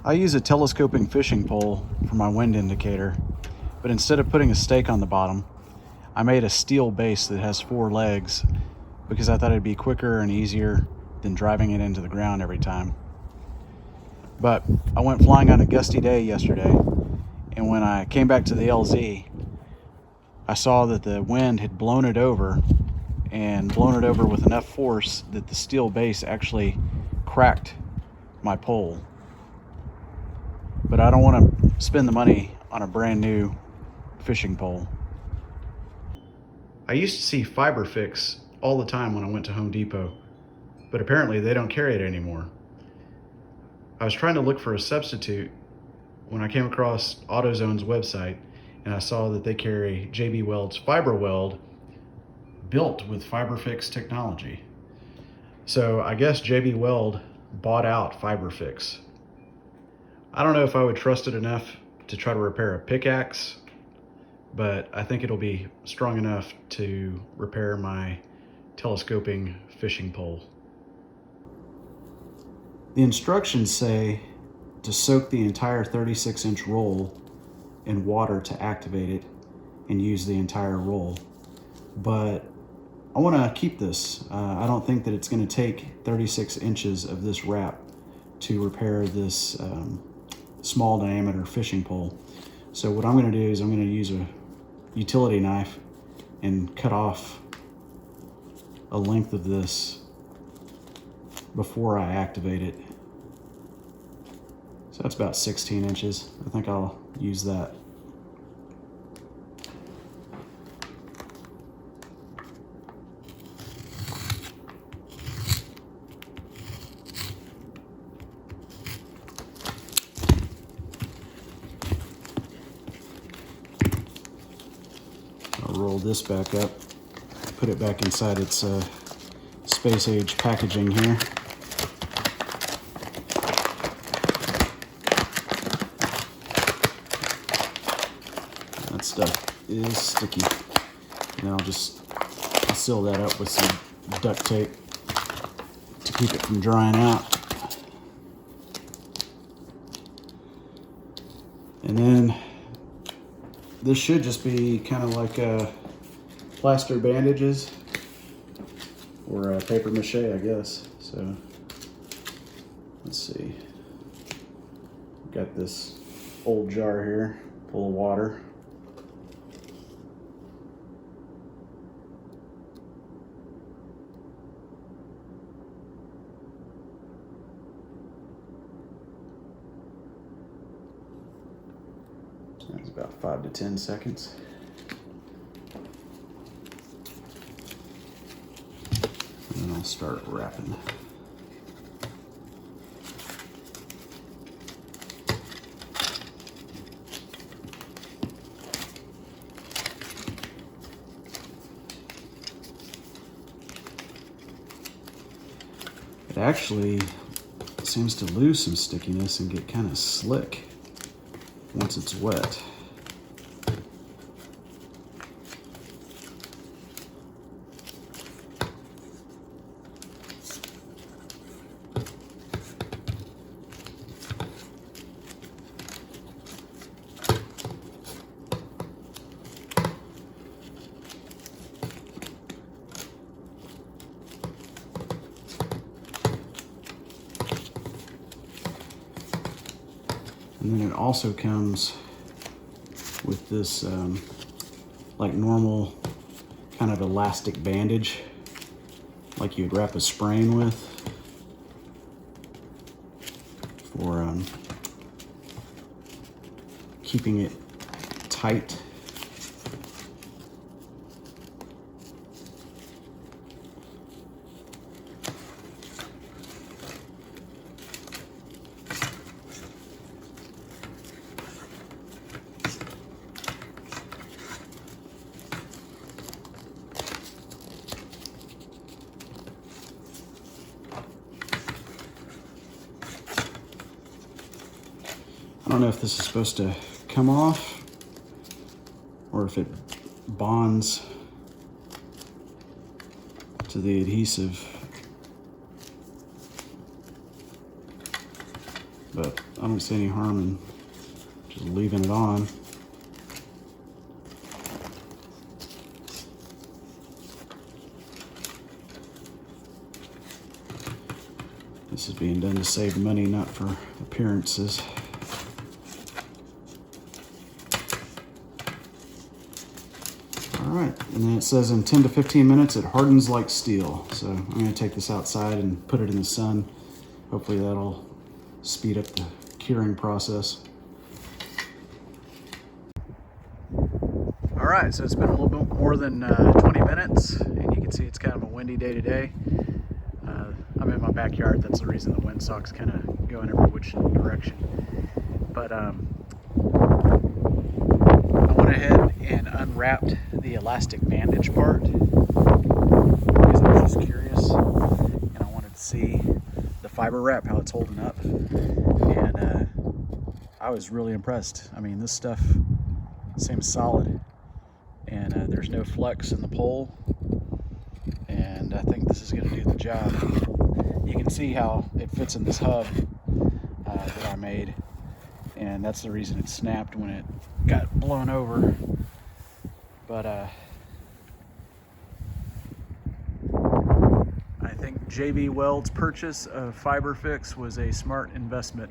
I use a telescoping fishing pole for my wind indicator, but instead of putting a stake on the bottom, I made a steel base that has 4 legs because I thought it'd be quicker and easier than driving it into the ground every time. But I went flying on a gusty day yesterday, and when I came back to the LZ, I saw that the wind had blown it over with enough force that the steel base actually cracked my pole. But I don't want to spend the money on a brand new fishing pole. I used to see Fiberfix all the time when I went to Home Depot, but apparently they don't carry it anymore. I was trying to look for a substitute when I came across Autozone's website, and I saw that they carry JB Weld's FiberWeld built with Fiberfix technology. So I guess JB Weld bought out Fiberfix. I don't know if I would trust it enough to try to repair a pickaxe, but I think it'll be strong enough to repair my telescoping fishing pole. The instructions say to soak the entire 36-inch roll in water to activate it and use the entire roll. But I want to keep this. I don't think that it's going to take 36 inches of this wrap to repair this small diameter fishing pole. So what I'm going to do is I'm going to use a utility knife and cut off a length of this before I activate it. So that's about 16 inches. I think I'll use that. I'll roll this back up, put it back inside its space age packaging here. That stuff is sticky. And I'll just seal that up with some duct tape to keep it from drying out. And then this should just be kind of like plaster bandages or paper mache, I guess. So let's see. Got this old jar here full of water. That's about 5 to 10 seconds. And then I'll start wrapping. It actually seems to lose some stickiness and get kind of slick once it's wet. And then it also comes with this like normal kind of elastic bandage, like you'd wrap a sprain with, for keeping it tight. I don't know if this is supposed to come off or if it bonds to the adhesive. but I don't see any harm in just leaving it on. This is being done to save money, not for appearances. All right, and then it says in 10 to 15 minutes it hardens like steel. So I'm going to take this outside and put it in the sun. Hopefully that'll speed up the curing process. All right, so it's been a little bit more than 20 minutes, and you can see it's kind of a windy day today. I'm in my backyard. That's the reason the windsock's kind of going every which direction. But I went ahead and unwrapped the elastic bandage part because I was just curious and I wanted to see the fiber wrap, how it's holding up. And I was really impressed. I mean, this stuff seems solid, and there's no flex in the pole, and I think this is going to do the job. You can see how it fits in this hub that I made, and that's the reason it snapped when it got blown over. But I think JB Weld's purchase of Fiberfix was a smart investment.